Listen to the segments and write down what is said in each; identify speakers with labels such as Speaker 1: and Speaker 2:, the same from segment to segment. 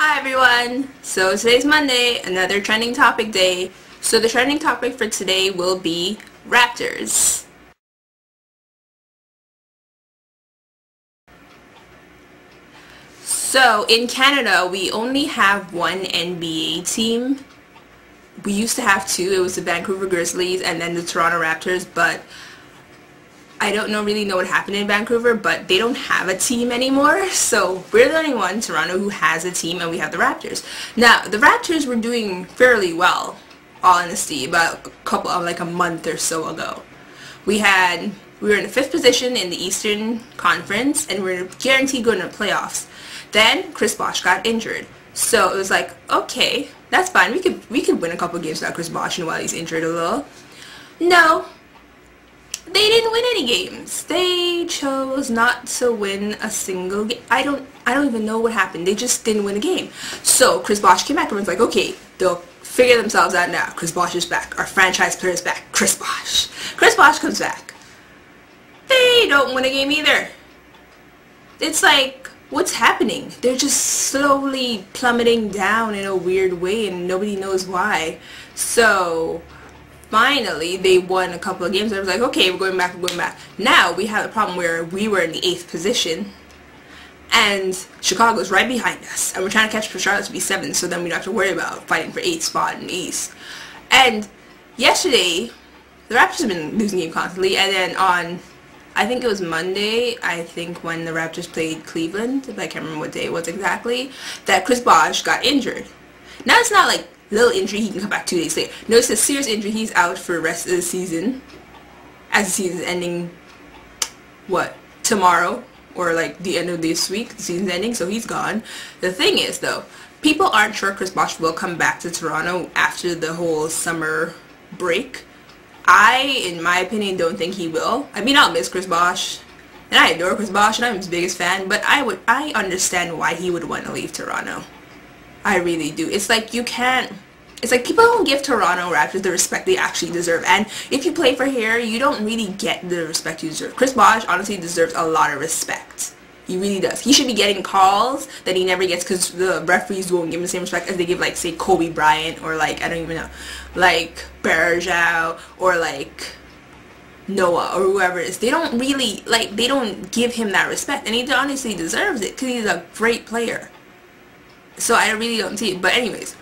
Speaker 1: Hi everyone! So today's Monday, another trending topic day. So the trending topic for today will be Raptors. So in Canada, we only have one NBA team. We used to have two. It was the Vancouver Grizzlies and then the Toronto Raptors, but I don't really know what happened in Vancouver, but they don't have a team anymore. So we're the only one, Toronto, who has a team, and we have the Raptors. Now, the Raptors were doing fairly well, all honesty, about a month or so ago. We were in the 5th position in the Eastern Conference, and we were guaranteed going to the playoffs. Then Chris Bosh got injured. So it was like, okay, that's fine. We could win a couple games without Chris Bosh while he's injured a little. No. They didn't win any games. They chose not to win a single game. I don't even know what happened. They just didn't win a game. So Chris Bosh came back and was like, okay, they'll figure themselves out now. Chris Bosh is back. Our franchise player is back. Chris Bosh. Chris Bosh comes back. They don't win a game either. It's like, what's happening? They're just slowly plummeting down in a weird way and nobody knows why. So finally, they won a couple of games. I was like, okay, we're going back. Now, we have a problem where we were in the 8th position, and Chicago's right behind us, and we're trying to catch for Charlotte to be 7th, so then we don't have to worry about fighting for 8th spot in the East. And yesterday, the Raptors have been losing game constantly, and then on, I think it was Monday, when the Raptors played Cleveland, I can't remember what day it was exactly, that Chris Bosh got injured. Now, it's not like little injury, he can come back 2 days later. No, it's a serious injury. He's out for the rest of the season. As the season's ending, what, tomorrow? Or like the end of this week, the season's ending, so he's gone. The thing is, though, people aren't sure Chris Bosh will come back to Toronto after the whole summer break. In my opinion, don't think he will. I mean, I'll miss Chris Bosh, and I adore Chris Bosh, and I'm his biggest fan, but I understand why he would want to leave Toronto. I really do. It's like people don't give Toronto Raptors the respect they actually deserve. And if you play for here, you don't really get the respect you deserve. Chris Bosh honestly deserves a lot of respect. He really does. He should be getting calls that he never gets because the referees won't give him the same respect as they give, like, say, Kobe Bryant or, like, I don't even know, like, Bergeau or, like, Noah or whoever it is. They don't really, like, they don't give him that respect. And he honestly deserves it because he's a great player. So I really don't see it. But anyways,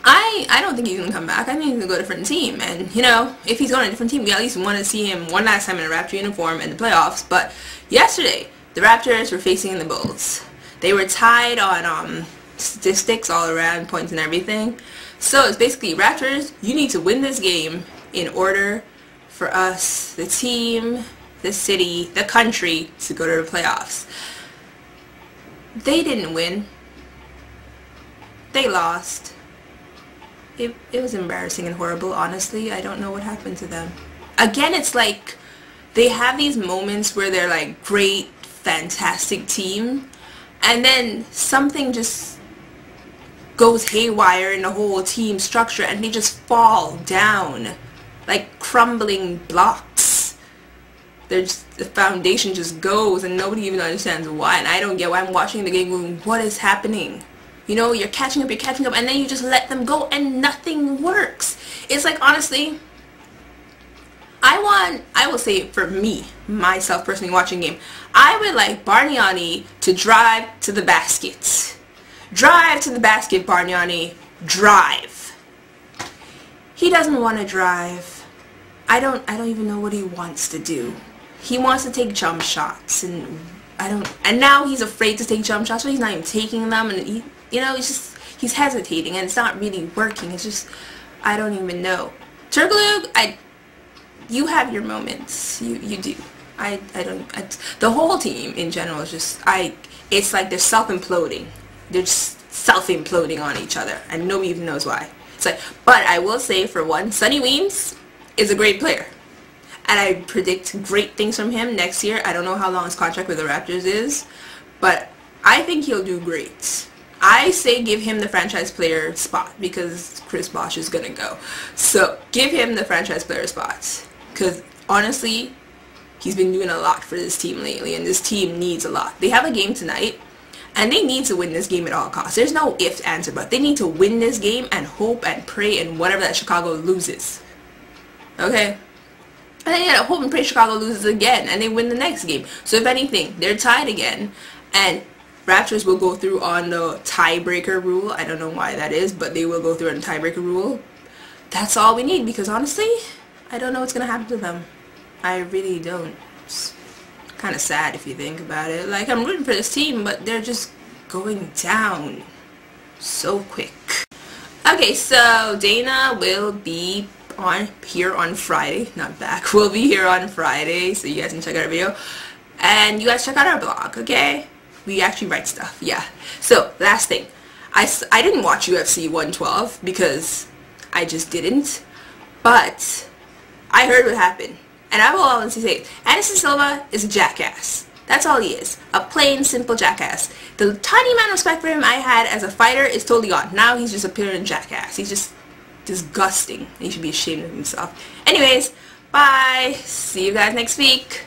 Speaker 1: I don't think he's going to come back. I think he's going to go to a different team. And, you know, if he's going to a different team, we at least want to see him one last time in a Raptor uniform in the playoffs. But yesterday, the Raptors were facing the Bulls. They were tied on statistics all around, points and everything. So it's basically, Raptors, you need to win this game in order for us, the team, the city, the country, to go to the playoffs. They didn't win. They lost. It was embarrassing and horrible, honestly. I don't know what happened to them. Again, it's like they have these moments where they're like great, fantastic team, and then something just goes haywire in the whole team structure and they just fall down like crumbling blocks. The foundation just goes and nobody even understands why, and I don't get why. I'm watching the game going, what is happening? You know, you're catching up, and then you just let them go, and nothing works. It's like, honestly, I will say for me, myself personally watching game, I would like Bargnani to drive to the basket. Drive to the basket, Bargnani. Drive. He doesn't want to drive. I don't even know what he wants to do. He wants to take jump shots, and now he's afraid to take jump shots, so he's not even taking them, and he's hesitating, and it's not really working. It's just, I don't even know. Turkoglu, you have your moments. You do. The whole team in general is just, it's like they're self-imploding. They're just self-imploding on each other, and nobody even knows why. It's like, but I will say, for one, Sonny Weems is a great player. And I predict great things from him next year. I don't know how long his contract with the Raptors is, but I think he'll do great. I say give him the franchise player spot because Chris Bosh is going to go. So give him the franchise player spot because honestly, he's been doing a lot for this team lately, and this team needs a lot. They have a game tonight, And they need to win this game at all costs. There's no ifs, ands, or buts. They need to win this game and hope and pray and whatever that Chicago loses. Okay? And then hope and pray Chicago loses again and they win the next game. So if anything, they're tied again. And Raptors will go through on the tiebreaker rule. I don't know why that is, but they will go through on the tiebreaker rule. That's all we need because honestly, I don't know what's going to happen to them. I really don't. It's kind of sad if you think about it. Like, I'm rooting for this team, but they're just going down so quick. Okay, so Dana will be here on Friday. Not back. We'll be here on Friday, so you guys can check out our video. And you guys check out our blog, okay? We actually write stuff, yeah. So, last thing. I didn't watch UFC 112 because I just didn't. But I heard what happened. And I will honestly say, Anderson Silva is a jackass. That's all he is. A plain, simple jackass. The tiny amount of respect for him I had as a fighter is totally gone. Now he's just a pure jackass. He's just disgusting. He should be ashamed of himself. Anyways, bye. See you guys next week.